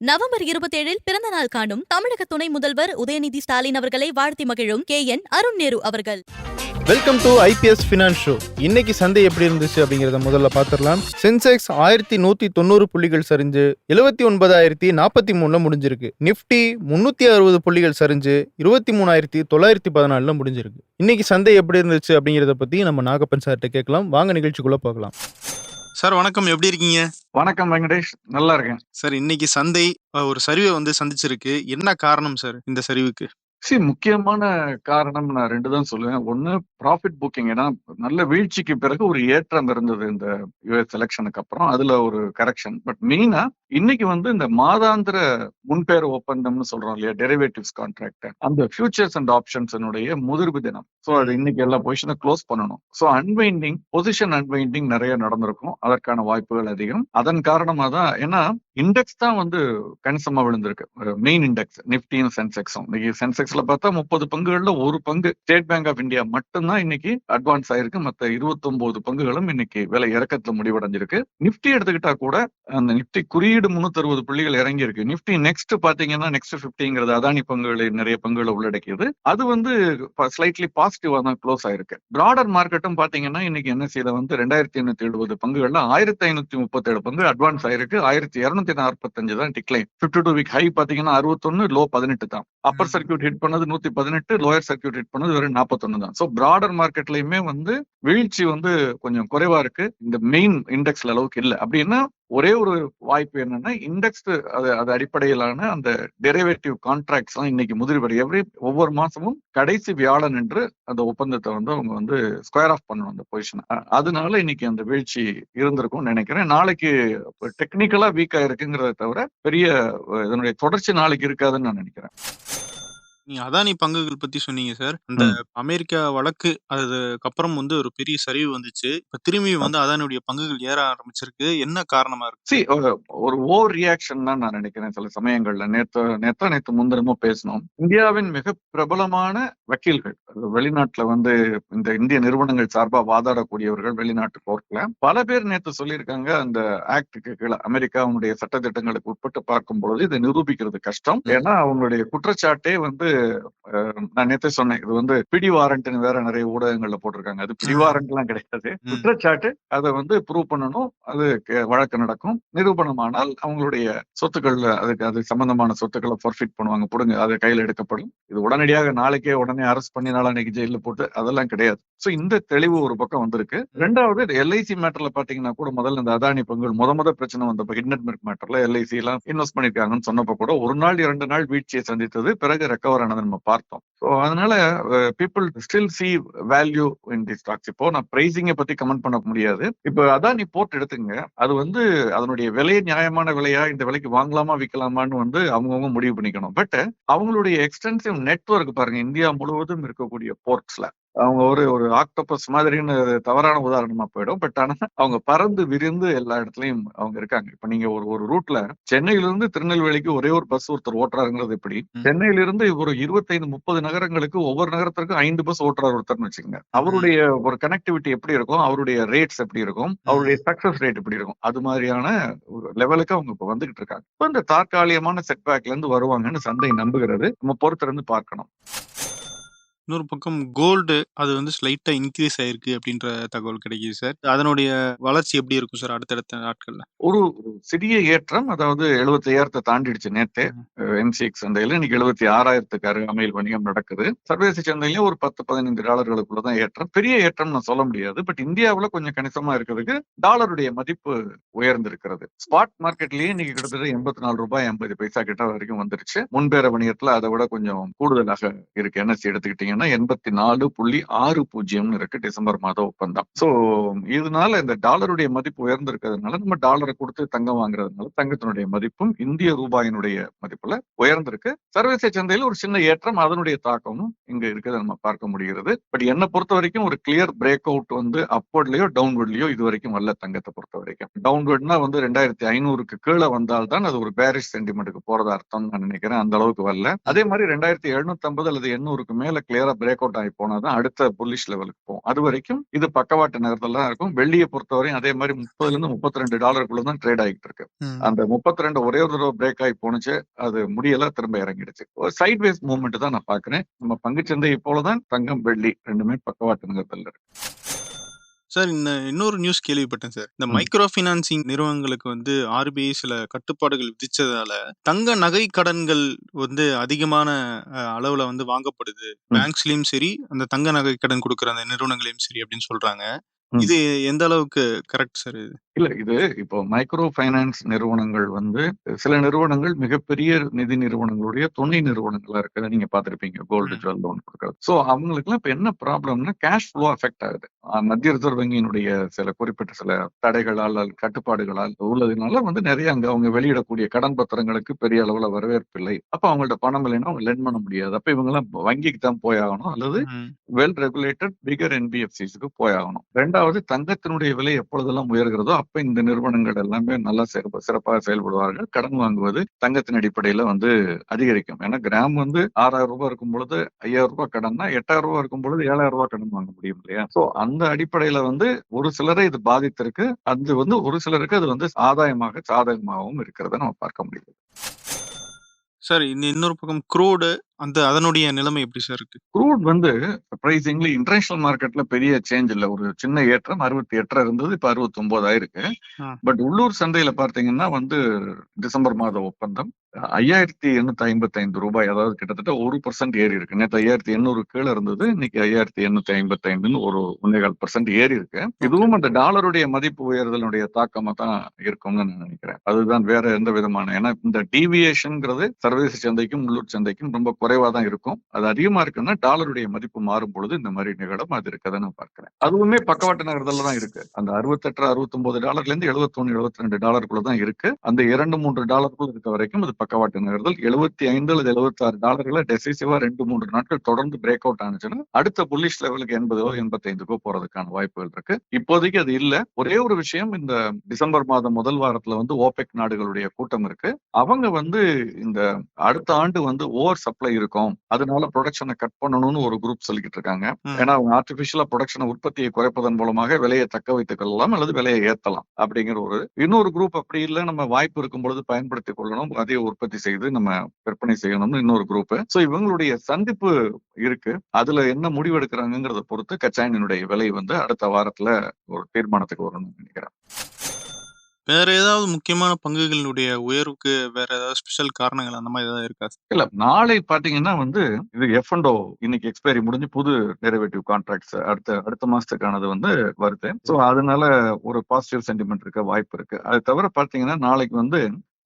November 27 பிறந்த நாள் காணும் தமிழக துணை முதல்வர் உதயநிதி ஸ்டாலின் அவர்களை வாழ்த்தி மகிழும் KN அருண் நேரு அவர்கள். Welcome to IPS finance show. இன்னைக்கு சந்தை எப்படி இருந்துச்சு அப்படிங்கறத முதல்ல பார்த்துடலாம். சென்செக்ஸ் 1190 புள்ளிகள் சரிஞ்சு 79,043 முடிஞ்சிருக்கு. நிப்டி 360 புள்ளிகள் சரிஞ்சு 23,914 முடிஞ்சிருக்கு. இன்னைக்கு சந்தை எப்படி இருந்துச்சு அப்படிங்கறத பத்தி நம்ம நாகப்பன் சார்கிட்ட கேட்கலாம். வாங்க நிகழ்ச்சிக்குள்ள போகலாம். சார் வணக்கம், எப்படி இருக்கீங்க? வணக்கம் வெங்கடேஷ், நல்லா இருக்கேன் சார். இன்னைக்கு சந்தை ஒரு சரிவை சந்திச்சிருக்கு. என்ன காரணம் சார் இந்த சரிவுக்கு? முக்கியமான காரணம் நான் ரெண்டு தான் சொல்லுவேன். ஒன்னு ப்ராஃபிட் புக்கிங். ஏன்னா நல்ல வீழ்ச்சிக்கு பிறகு ஒரு ஏற்றம் இருந்தது இந்த US எலெக்ஷனுக்கு அப்புறம், அதுல ஒரு கரெக்ஷன். பட் மெயினா இன்னைக்கு இந்த இந்த முன்பேர் ஒப்பந்தம்னு சொல்றோம் இல்லையா, டெரிவேட்டிவ்ஸ் கான்ட்ராக்ட், அந்த ஃபியூச்சர்ஸ் அண்ட் ஆப்ஷன்ஸ் முதிர்வு தினம். ஸோ அது இன்னைக்கு எல்லா பொசிஷனை க்ளோஸ் பண்ணணும். ஸோ அன்வைண்டிங், பொசிஷன் அன்வைண்டிங் நிறைய நடந்திருக்கும். அதற்கான வாய்ப்புகள் அதிகம். அதன் காரணமா தான், ஏன்னா இண்டெக்ஸ் தான் கணிசமா விழுந்திருக்கு. மெயின் இண்டெக்ஸ் நிப்டியும் சென்செக்ஸும். இன்னைக்கு சென்செக்ஸ்ல பார்த்தா 30 பங்குகள்ல ஒரு பங்கு ஸ்டேட் பேங்க் ஆஃப் இந்தியா மட்டும்தான் இன்னைக்கு அட்வான்ஸ் ஆயிருக்கு. மத்த 29 பங்குகளும் இன்னைக்கு விலை இறக்கத்துல முடிவடைஞ்சிருக்கு. நிப்டி எடுத்துக்கிட்டா கூட அந்த நிப்டி குறியீடு 360 புள்ளிகள் இறங்கி இருக்கு. நிப்டி நெக்ஸ்ட் பாத்தீங்கன்னா நெக்ஸ்ட் 50ங்கிறது அதானி பங்குகளை நிறைய பங்குகளை உள்ளடக்கியது. அது ஸ்லைட்லி பாசிட்டிவா தான் க்ளோஸ் ஆயிருக்கு. பிராடர் மார்க்கெட்டும் பாத்தீங்கன்னா இன்னைக்கு NSE-ல 2870 பங்குகள்ல 1537 பங்கு அட்வான்ஸ் ஆயிருக்கு. 1245 தான் டிக்ளைன். 52 வீக் ஹை பாத்தீங்கன்னா 61, லோ 18 தான். அப்பர் சர்க்கியூட் ஹிட் பண்ணது 118, லோயர் சர்க்கியூட் ஹிட் பண்ணது வெறும் 41 தான். ஸோ பிராடர் மார்க்கெட்லயுமே வீழ்ச்சி கொஞ்சம் குறைவா இருக்கு. இந்த மெயின் இண்டெக்ஸ்ல அளவுக்கு இல்லை. அப்படின்னா ஒரே ஒரு வாய்ப்பு என்னன்னா, இண்டெக்ஸ் அது அடிப்படையிலான அந்த டெரிவேட்டிவ் கான்ட்ராக்ட்ஸ் எல்லாம் இன்னைக்கு முதிர்வு ஒவ்வொரு மாசமும் கடைசி வியாழன் என்று அந்த ஒப்பந்தத்தை அவங்க ஸ்கொயர் ஆஃப் பண்ணணும் அந்த பொசிஷன். அதனால இன்னைக்கு அந்த வீழ்ச்சி இருந்திருக்கும் நினைக்கிறேன். நாளைக்கு டெக்னிக்கலா வீக்கா இருக்குங்கிறத தவிர பெரிய இதனுடைய தொடர்ச்சி நாளைக்கு இருக்காதுன்னு நான் நினைக்கிறேன். நீங்க அதானி பங்குகள் பத்தி சொன்னீங்க சார். அந்த அமெரிக்கா வழக்கு அதுக்கப்புறம் ஒரு பெரிய சரிவு வந்துச்சு. இப்ப திரும்பி அதானியுடைய பங்குகள் ஏற ஆரம்பிச்சிருக்கு. என்ன காரணமா இருக்கு? ஒரு ஓவர் ரியாக்ஷன் தான் நான் நினைக்கிறேன். சில சமயங்கள்ல நேத்து முன்தினமோ பேசணும். இந்தியாவின் மிக பிரபலமான வக்கீல்கள் வெளிநாட்டுல இந்த இந்திய நிறுவனங்கள் சார்பா வாதாடக்கூடியவர்கள் வெளிநாட்டு கோர்ட்ல பல பேர் நேத்து சொல்லியிருக்காங்க, அந்த ஆக்டுக்கு கீழே அமெரிக்காவுடைய சட்டத்திட்டங்களுக்கு உட்பட்டு பார்க்கும் பொழுது இதை நிரூபிக்கிறது கஷ்டம். ஏன்னா அவங்களுடைய குற்றச்சாட்டே நான் நேத்தே சொன்னேன், இது பிடி வாரண்ட்னு வேற நிறைய ஊடகங்கள்ல போட்டிருக்காங்க. அது பிடி வாரண்ட் எல்லாம் கிடையாது, குற்றச்சாட்டு. அதை ப்ரூவ் பண்ணணும், அது வழக்கு நடக்கும். நிரூபணமானால் அவங்களுடைய சொத்துக்கள், அது சம்பந்தமான சொத்துக்களை ஃபர்ஃபிட் பண்ணுவாங்க, போடுங்க, அது கையில எடுக்கப்படும். இது உடனடியாக நாளைக்கே உடனே அரெஸ்ட் பண்ணி நாளைக்கு ஜெயில போட்டு அதெல்லாம் கிடையாது. சோ இந்த தெளிவு ஒரு பக்கம் வந்திருக்கு. ரெண்டாவது, LIC மேட்டர்ல பாத்தீங்கன்னா கூட முதல்ல இந்த அதானி பங்குகள் முத பிரச்சனை வந்தப்ப ஹிண்டன்பர்க் மேட்டர்ல LIC எல்லாம் இன்வெஸ்ட் பண்ணிருக்காங்கன்னு சொன்னப்ப கூட 1 நாள் 2 நாள் வீழ்ச்சியை சந்தித்தது, பிறகு ரெக்கவர் ஆனதை நம்ம பார்த்தோம். ஸோ அதனால people still C value in the stocks. இப்போ நான் பிரைசிங்கை பத்தி கமெண்ட் பண்ண முடியாது. இப்போ அதானி போர்ட் எடுத்துங்க, அது அதனுடைய விலை நியாயமான விலையா, இந்த விலைக்கு வாங்கலாமா விற்கலாமான்னு அவங்கவுங்க முடிவு பண்ணிக்கணும். பட் அவங்களுடைய எக்ஸ்டென்சிவ் நெட்வொர்க் பாருங்க, இந்தியா முழுவதும் இருக்கக்கூடிய போர்ட்ஸ்ல அவங்க ஒரு ஆக்டோபஸ் மாதிரின்னு தவறான உதாரணமா போயிடும். பட் ஆனா அவங்க பறந்து விரிந்து எல்லா இடத்துலயும் அவங்க இருக்காங்க. இப்ப நீங்க ஒரு ரூட்ல சென்னையிலிருந்து திருநெல்வேலிக்கு ஒரே ஒரு பஸ் ஒருத்தர் ஓட்டுறாருங்கிறது எப்படி, சென்னையிலிருந்து ஒரு 25-30 நகரங்களுக்கு ஒவ்வொரு நகரத்திற்கும் 5 பஸ் ஓட்டுறாரு ஒருத்தர்னு வச்சுக்கோங்க. அவருடைய ஒரு கனெக்டிவிட்டி எப்படி இருக்கும், அவருடைய ரேட்ஸ் எப்படி இருக்கும், அவருடைய சக்சஸ் ரேட் எப்படி இருக்கும், அது மாதிரியான லெவலுக்கு அவங்க இப்ப வந்துகிட்டு இருக்காங்க. இப்ப இந்த தற்காலிகமான செட்பேக்ல இருந்து வருவாங்கன்னு சந்தை நம்புகிறது. நம்ம பொறுத்திருந்து பார்க்கணும். இன்னொரு பக்கம் கோல்டு அது ஸ்லைட்டா இன்க்ரீஸ் ஆயிருக்கு அப்படின்ற தகவல் கிடைக்குது சார். அதனுடைய வளர்ச்சி எப்படி இருக்கும் சார் அடுத்தடுத்த நாட்கள்ல? ஒரு சிறிய ஏற்றம், அதாவது 75,000 தாண்டிடுச்சு நேத்து MCX சந்தையில. இன்னைக்கு 76,000க்கு அருகாமையில் வணிகம் நடக்குது. சர்வதேச சந்தையில ஒரு $10-15 ஏற்றம். பெரிய ஏற்றம் நான் சொல்ல முடியாது. பட் இந்தியாவுல கொஞ்சம் கணிசமா இருக்கிறதுக்கு டாலருடைய மதிப்பு உயர்ந்திருக்கிறது. ஸ்பாட் மார்க்கெட்லயே இன்னைக்கு கிட்டத்தட்ட ₹84.50 கிட்ட வரைக்கும் வந்துருச்சு. முன்பேற வணிகத்துல அதை விட கொஞ்சம் கூடுதலாக இருக்கு. NSE எடுத்துக்கிட்டீங்க 84.60 இருக்கு டிசம்பர் மாத ஒப்பந்தம். சோ இதனால இந்த டாலருடைய மதிப்பு உயர்ந்திருக்கிறதுனால நம்ம டாலரை கொடுத்து தங்கம் வாங்குறதுனால தங்கத்தினுடைய மதிப்பும் இந்திய ரூபாயினுடைய மதிப்புல உயர்ந்திருக்கு. சர்வதேச சந்தையில ஒரு சின்ன ஏற்றம், அதனுடைய தாக்கமும் இங்க இருக்கிறத நம்ம பார்க்க முடிகிறது. பட் என்னை பொறுத்த வரைக்கும் ஒரு கிளியர் பிரேக் அவுட் அப்வர்ட்லயோ டவுன்வர்ட்லயோ இது வரைக்கும் வரல. தங்கத்தை பொறுத்த வரைக்கும் டவுன்வர்ட்னா 2500க்கு கீழே வந்தால்தான் அது ஒரு பேரிஷ் சென்டிமெண்ட்டுக்கு போறதா அர்த்தம் நான் நினைக்கிறேன். அந்த அளவுக்கு வரல. அதே மாதிரி 2750 அல்லது 800க்கு மேல கிளியர் கிளியரா பிரேக் அவுட் ஆகி போனாதான் அடுத்த புல்லிஷ் லெவலுக்கு போகும். அது வரைக்கும் இது பக்கவாட்டு நகர்தல் தான் இருக்கும். வெள்ளியை பொறுத்தவரையும் அதே மாதிரி $30 தான் ட்ரேட் ஆகிட்டு இருக்கு. அந்த 32 ஒரே ஒரு தடவை பிரேக் ஆகி போனுச்சு, அது முடியல, திரும்ப இறங்கிடுச்சு. ஒரு சைட் வேஸ் மூவ்மெண்ட் தான் நான் பாக்குறேன். நம்ம பங்குச்சந்தையை போலதான் தங்கம் வெள்ளி ரெண்டுமே பக்கவாட்டு நகர்தல் இருக்கு. சார், இன்னொரு நியூஸ் கேள்விப்பட்டேன் சார். இந்த ம். மைக்ரோ ஃபினான்சிங் நிறுவனங்களுக்கு வந்து ஆர்பிஐ சில கட்டுப்பாடுகள் விதிச்சதால தங்க நகை கடன்கள் வந்து அதிகமான அளவுல வந்து வாங்கப்படுது. ம். பேங்க்ஸ்லயும் சரி, அந்த தங்க நகை கடன் கொடுக்குற அந்த நிறுவனங்களையும் சரி அப்படின்னு சொல்றாங்க. ம். இது எந்த அளவுக்கு கரெக்ட் சார் இது? இல்ல, இது இப்போ மைக்ரோ ஃபைனான்ஸ் நிறுவனங்கள் வந்து சில நிறுவனங்கள் மிகப்பெரிய நிதி நிறுவனங்களுடைய துணை நிறுவனங்களா இருக்கிறத நீங்க பார்த்திருப்பீங்க. கோல்டு ம். ஜுவல் லோன் கொடுக்கறது. சோ அவங்களுக்குலாம் இப்ப என்ன ப்ராப்ளம்னா கேஷ் ஃப்ளோ அஃபெக்ட் ஆகுது. மத்திய ரிசர்வ் வங்கியினுடைய சில குறிப்பிட்ட சில தடைகளால் அல்லது கட்டுப்பாடுகளால் உள்ளதுனால வந்து நிறைய அங்க அவங்க வெளியிடக்கூடிய கடன் பத்திரங்களுக்கு பெரிய அளவுல வரவேற்பு இல்லை. அப்ப அவங்கள்ட்ட பணம் இல்லைன்னா அவங்க லெண்ட் பண்ண முடியாது. அப்ப இவங்க எல்லாம் வங்கிக்கு தான் போயாகணும் அல்லது ம். வெல் ரெகுலேட்டட் பிகர் என்பிஎஃப்சிஸ்க்கு போயாகணும். ரெண்டாவது, தங்கத்தினுடைய விலை எப்பொழுதெல்லாம் உயர்கிறதோ அப்ப இந்த நிறுவனங்கள் எல்லாமே நல்லா சிறப்பாக செயல்படுவார்கள். கடன் வாங்குவது தங்கத்தின் அடிப்படையில வந்து அதிகரிக்கும். ஏன்னா கிராம் வந்து $6,000 இருக்கும் பொழுது $5,000 கடன்னா $8,000 இருக்கும் பொழுது $7,000 கடன் வாங்க முடியும் இல்லையா? சோ அந்த அடிப்படையில வந்து ஒரு சிலரை இது பாதித்திருக்கு. அது வந்து ஒரு சிலருக்கு அது வந்து ஆதாயமாக சாதகமாகவும் இருக்கிறத நம்ம பார்க்க முடியுது. சார், இன்னொரு பக்கம் க்ரூடு அதனுடைய நிலைமை எப்படி சார் இருக்கு? க்ரூட் வந்து சர்ப்ரைசிங்லி இன்டர்நேஷனல் மார்க்கெட்ல பெரிய சேஞ்ச் இல்ல. ஒரு சின்ன ஏற்றம் 68 இருந்தது, இப்ப 69 ஆயிருக்கு. ஆ. பட் உள்ளூர் சந்தையில பார்த்தீங்கன்னா வந்து டிசம்பர் மாத ஒப்பந்தம் $5,855, அதாவது கிட்டத்தட்ட 1% ஏறி இருக்கு. நேற்று 5,800 கீழே இருந்தது, இன்னைக்கு 5,855 ஒரு 1.25% ஏறி இருக்கு. இதுவும் அந்த டாலருடைய மதிப்பு உயர்தலுடைய தாக்கமா தான் இருக்கும்னு நான் நினைக்கிறேன். அதுதான், வேற எந்த விதமான, ஏன்னா இந்த டீவியேஷன்ங்கிறது சர்வதேச சந்தைக்கும் உள்ளூர் சந்தைக்கும் ரொம்ப குறைவா தான் இருக்கும். அது அதிகமா இருக்குன்னா டாலருடைய மதிப்பு மாறும் பொழுது இந்த மாதிரி நிகழும். அது இருக்கதை நான் பார்க்கிறேன். அதுவுமே பக்கவாட்டு நகர்தல்ல தான் இருக்கு. அந்த $68 $69 இருந்து $71 $72 தான் இருக்கு. அந்த $2-3 இருக்க வரைக்கும் அது பக்கவாட்டு நகர்தல். 75 அல்லது $76 டெசிசிவா 2-3 நாட்கள் தொடர்ந்து பிரேக் அவுட் ஆனிச்சுன்னா அடுத்த புல்லிஷ் லெவலுக்கு 80 85 போறதுக்கான வாய்ப்புகள் இருக்கு. இப்போதைக்கு அது இல்ல. ஒரே ஒரு விஷயம், இந்த டிசம்பர் மாதம் முதல் வாரத்துல வந்து ஓபெக் நாடுகளுடைய கூட்டம் இருக்கு. அவங்க வந்து இந்த அடுத்த ஆண்டு வந்து ஓவர் சப்ளை இருக்கும், அதனால ப்ரொடக்ஷனை கட் பண்ணணும்னு ஒரு குரூப் சொல்லிக்கிட்டு இருக்காங்க. ஏன்னா அவங்க ஆர்டிபிஷியலா ப்ரொடக்ஷனை உற்பத்தியை குறைப்பதன் மூலமாக விலையை தக்க வைத்துக் கொள்ளலாம் அல்லது விலையை ஏத்தலாம் அப்படிங்கிற ஒரு இன்னொரு குரூப். அப்படி இல்லை, நம்ம வாய்ப்பு இருக்கும் பொழுது பயன்படுத்திக் கொள்ளணும், அதிக உற்பத்தி செய்து நம்ம விற்பனை செய்யணும்னு இன்னொரு குரூப். சோ இவங்களுடைய சந்திப்பு இருக்கு. அதுல என்ன முடிவு எடுக்கிறாங்கிறத பொறுத்து கச்சா எண்ணெயினுடைய விலை வந்து அடுத்த வாரத்துல ஒரு தீர்மானத்துக்கு வரும்னு நினைக்கிறேன். வேற ஏதாவது முக்கியமான பங்குகளுடைய உயர்வுக்கு வேற ஏதாவது ஸ்பெஷல் காரணங்கள் அந்த மாதிரி ஏதாவது இருக்கா? இல்ல, நாளை பாத்தீங்கன்னா வந்து இது F&O இன்னைக்கு எக்ஸ்பைரி முடிஞ்சு புது டெரிவேட்டிவ் கான்ட்ராக்ட்ஸ் அடுத்த மாசத்துக்கானது வந்து வருது. சோ அதனால ஒரு பாசிட்டிவ் சென்டிமெண்ட் இருக்க வாய்ப்பு இருக்கு. அது தவிர பாத்தீங்கன்னா நாளைக்கு வந்து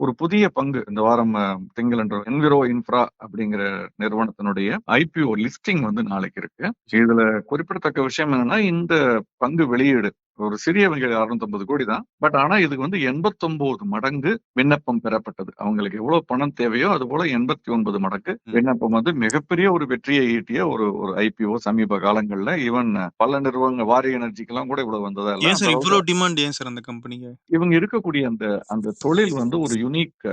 ஒரு புதிய பங்கு இந்த வாரம் திங்களன்று என்விரோ இன்ஃப்ரா அப்படிங்கிற நிறுவனத்தினுடைய IPO லிஸ்டிங் வந்து நாளைக்கு இருக்கு. இதுல குறிப்பிடத்தக்க விஷயம் என்னன்னா, இந்த பங்கு வெளியீடு ஒரு சிறிய வங்கி 650 கோடி தான். பட் ஆனா இதுக்கு வந்து 89 மடங்கு விண்ணப்பம் பெறப்பட்டது. அவங்களுக்கு எவ்வளவு பணம் தேவையோ அது போல 89 மடங்கு விண்ணப்பம் வந்து மிகப்பெரிய ஒரு வெற்றியை ஈட்டிய ஒரு IPO சமீப காலங்கள்ல. ஈவன் பல நிறுவனங்கள் வாரி எனர்ஜிக்கெல்லாம் கூட இவ்வளவு வந்ததா இல்ல. ஏன் சார் இவ்வளவு டிமாண்ட்? ஏன் சார் அந்த கம்பெனிக்கு? இவங்க இருக்கக்கூடிய அந்த தொழில் வந்து ஒரு யூனிக்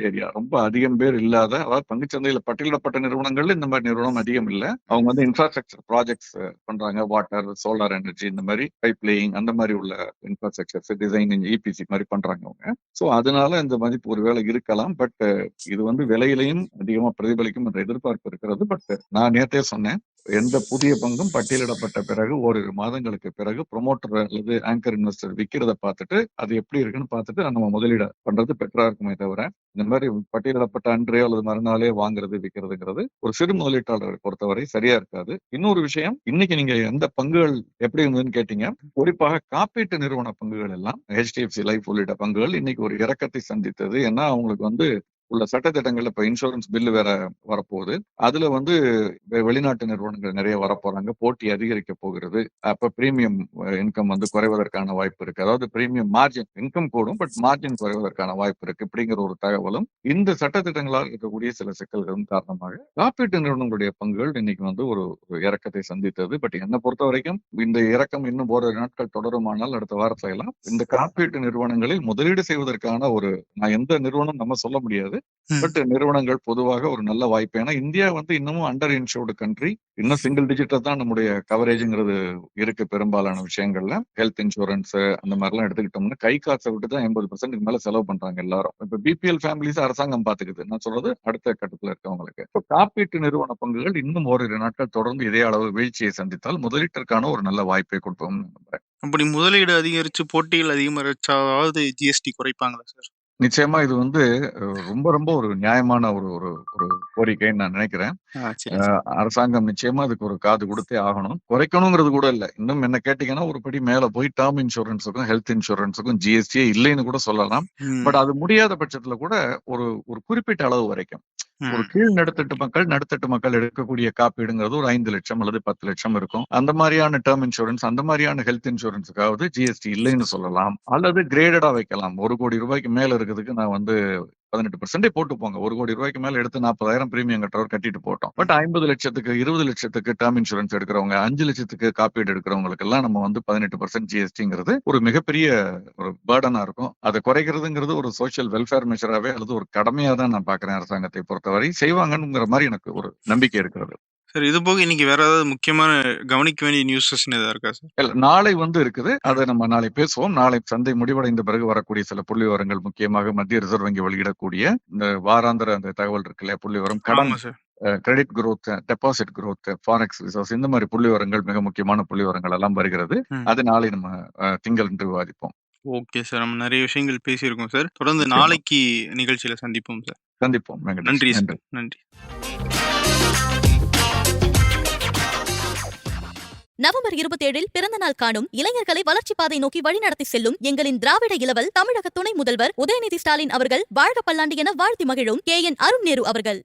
ஏரியா. ரொம்ப அதிகம் பேர் இல்லாத, அதாவது பங்குச்சந்தையில பட்டியலிடப்பட்ட நிறுவனங்கள்ல இந்த மாதிரி நிறுவனம் அதிகம் இல்ல. அவங்க வந்து இன்ஃப்ராஸ்ட்ரக்சர் ப்ராஜெக்ட்ஸ் பண்றாங்க. வாட்டர், சோலார் எனர்ஜி, இந்த மாதிரி பைப் லேயிங், அந்த மாதிரி உள்ள இன்ஃப்ராஸ்ட்ரக்சர்ஸ் டிசைனிங், EPC மாதிரி பண்றாங்க அவங்க. சோ அதனால இந்த மதிப்பு ஒருவேளை இருக்கலாம். பட் இது வந்து விலையிலையும் அதிகமா பிரதிபலிக்கும் என்ற எதிர்பார்ப்பு இருக்கிறது. பட் நான் நேத்தே சொன்னேன், எந்த புதிய பங்கும் பட்டியலிடப்பட்ட பிறகு ஓரிரு மாதங்களுக்கு பிறகு ப்ரொமோட்டர் அல்லது ஆங்கர் இன்வெஸ்டர் விற்கிறத பார்த்துட்டு அது எப்படி இருக்குன்னு பார்த்துட்டு நம்ம முதலீடு பண்றது பெட்டரா இருக்குமே தவிர, இந்த மாதிரி பட்டியலிடப்பட்ட அன்றே அல்லது மறுநாளே வாங்குறது விற்கிறதுங்கிறது ஒரு சிறு முதலீட்டாளரை பொறுத்தவரை சரியா இருக்காது. இன்னொரு விஷயம், இன்னைக்கு நீங்க எந்த பங்குகள் எப்படி இருந்ததுன்னு கேட்டீங்க. குறிப்பாக காப்பீட்டு நிறுவன பங்குகள் எல்லாம் HDFC லைஃப் உள்ளிட்ட பங்குகள் இன்னைக்கு ஒரு இறக்கத்தை சந்தித்தது. ஏன்னா அவங்களுக்கு வந்து உள்ள சட்டத்திட்டங்கள்ல இப்ப இன்சூரன்ஸ் பில்லு வேற வரப்போகுது. அதுல வந்து வெளிநாட்டு நிறுவனங்கள் நிறைய வரப்போறாங்க, போட்டி அதிகரிக்க போகிறது. அப்ப பிரீமியம் இன்கம் வந்து குறைவதற்கான வாய்ப்பு இருக்கு. அதாவது பிரீமியம் மார்ஜின் இன்கம் கூடும், பட் மார்ஜின் குறைவதற்கான வாய்ப்பு இருக்கு அப்படிங்கிற ஒரு தகவலும் இந்த சட்டத்திட்டங்களால் இருக்கக்கூடிய சில சிக்கல்களும் காரணமாக காப்பீட்டு நிறுவனங்களுடைய பங்குகள் இன்னைக்கு வந்து ஒரு இறக்கத்தை சந்தித்தது. பட் என்னை பொறுத்த வரைக்கும் இந்த இறக்கம் இன்னும் ஒரு நாட்கள் தொடருமானால் அடுத்த வாரத்துல எல்லாம் இந்த காப்பீட்டு நிறுவனங்களில் முதலீடு செய்வதற்கான நான் எந்த நிறுவனம் நம்ம சொல்ல முடியாது. கிடையாது. ம். பட் நிறுவனங்கள் பொதுவாக ஒரு நல்ல வாய்ப்பு. ஏன்னா இந்தியா வந்து இன்னமும் அண்டர் இன்சூர்டு கண்ட்ரி. இன்னும் சிங்கிள் டிஜிட்டா தான் நம்முடைய கவரேஜ்ங்கிறது இருக்கு பெரும்பாலான விஷயங்கள்ல. ஹெல்த் இன்சூரன்ஸ் அந்த மாதிரிலாம் எடுத்துக்கிட்டோம்னா கை காசை விட்டு தான் 80% மேல செலவு பண்றாங்க எல்லாரும். இப்ப பிபிஎல் ஃபேமிலிஸ் அரசாங்கம் பாத்துக்குது. நான் சொல்றது அடுத்த கட்டத்துல இருக்கவங்களுக்கு. இப்போ காப்பீட்டு நிறுவன பங்குகள் இன்னும் ஓரிரு நாட்கள் தொடர்ந்து இதே அளவு வீழ்ச்சியை சந்தித்தால் முதலீட்டிற்கான ஒரு நல்ல வாய்ப்பை கொடுப்போம் நம்புறேன். அப்படி முதலீடு அதிகரிச்சு போட்டிகள் அதிகரிச்சாவது ஜிஎஸ்டி குறைப்பாங்களா சார்? நிச்சயமா இது வந்து ரொம்ப ரொம்ப ஒரு நியாயமான ஒரு ஒரு ஒரு கோரிக்கைன்னு நான் நினைக்கிறேன். சரி சார். அரசாங்கம் நிச்சயமா அதுக்கு ஒரு காது கொடுத்தே ஆகணும். குறைக்கணுங்கிறது கூட இல்ல. இன்னும் என்ன கேட்டீங்கன்னா ஒரு படி மேல போய் டேர்ம் இன்சூரன்ஸுக்கும் ஹெல்த் இன்சூரன்ஸுக்கும் ஜிஎஸ்டியே இல்லைன்னு கூட சொல்லலாம். ம். பட் அது முடியாத பட்சத்துல கூட ஒரு ஒரு குறிப்பிட்ட அளவு வரைக்கும் ஒரு ம். கீழ் நடுத்தட்டு மக்கள் எடுக்கக்கூடிய காப்பீடுங்கிறது ஒரு 5 லட்சம் அல்லது 10 லட்சம் இருக்கும். அந்த மாதிரியான டேர்ம் இன்சூரன்ஸ், அந்த மாதிரியான ஹெல்த் இன்சூரன்ஸுக்காவது ஜிஎஸ்டி இல்லைன்னு சொல்லலாம். அல்லது கிரேடடா வைக்கலாம். 1 கோடி ரூபாய்க்கு மேல இருக்கிறதுக்கு நான் வந்து 18% போட்டு போங்க. 1 கோடி ரூபாய்க்கு மேல எடுத்து 40,000 பிரீமியம் கட்டுறவர் கட்டிட்டு போட்டோம். பட் 50 லட்சத்துக்கு 20 லட்சத்துக்கு டேர்ம் இன்சூரன்ஸ் எடுக்கிறவங்க, 5 லட்சத்துக்கு காப்பீடு எடுக்கிறவங்களுக்கு எல்லாம் நம்ம வந்து 18% ஜிஎஸ்டிங்கிறது ஒரு மிகப்பெரிய ஒரு பேர்டனா இருக்கும். அதை குறைக்கிறதுங்கிறது ஒரு சோசியல் வெல்ஃபேர் மெஷராவே அல்லது ஒரு கடமையா தான் நான் பாக்குறேன். அரசாங்கத்தை பொறுத்தவரை செய்வாங்கங்கிற மாதிரி எனக்கு ஒரு நம்பிக்கை இருக்கிறது. சார் இது போக இன்னைக்கு வேற ஏதாவது முக்கியமான கவனிக்க வேண்டிய நியூஸஸ் ஏதாவது இருக்கா சார்? இல்ல, நாளை வந்து இருக்குது. அதை நம்ம நாளை பேசுவோம். நாளை சந்தை முடிவடைந்த பிறகு வரக்கூடிய சில புள்ளி விவரங்கள், முக்கியமாக மத்திய ரிசர்வ் வங்கி வெளியிடக்கூடிய இந்த வாராந்திர அந்த தகவல் இருக்கு இல்லையா, புள்ளி விவரம், கடன், ஆமா sir. Credit growth, deposit growth, forex reserves, இந்த மாதிரி புள்ளி விவரங்கள், மிக முக்கியமான புள்ளி விவரங்கள் எல்லாம் வருகிறது. ம். அது நாளை நம்ம திங்களன்று விவாதிப்போம். Okay sir. நம்ம நிறைய விஷயங்கள் பேசியிருக்கோம் சார். தொடர்ந்து நிச்சயமா. நாளைக்கு நிகழ்ச்சியில சந்திப்போம் சார். சந்திப்போம் வெங்கடேஷ். நன்றி சார். நன்றி. நன்றி. நவம்பர் 27 பிறந்த நாள் காணும் இளைஞர்களை வளர்ச்சி பாதை நோக்கி வழிநடத்தி செல்லும் எங்களின் திராவிட இளவல் தமிழக துணை முதல்வர் உதயநிதி ஸ்டாலின் அவர்கள் வாழ்க பல்லாண்டு என வாழ்த்தி மகிழும் KN அருண் நேரு அவர்கள்.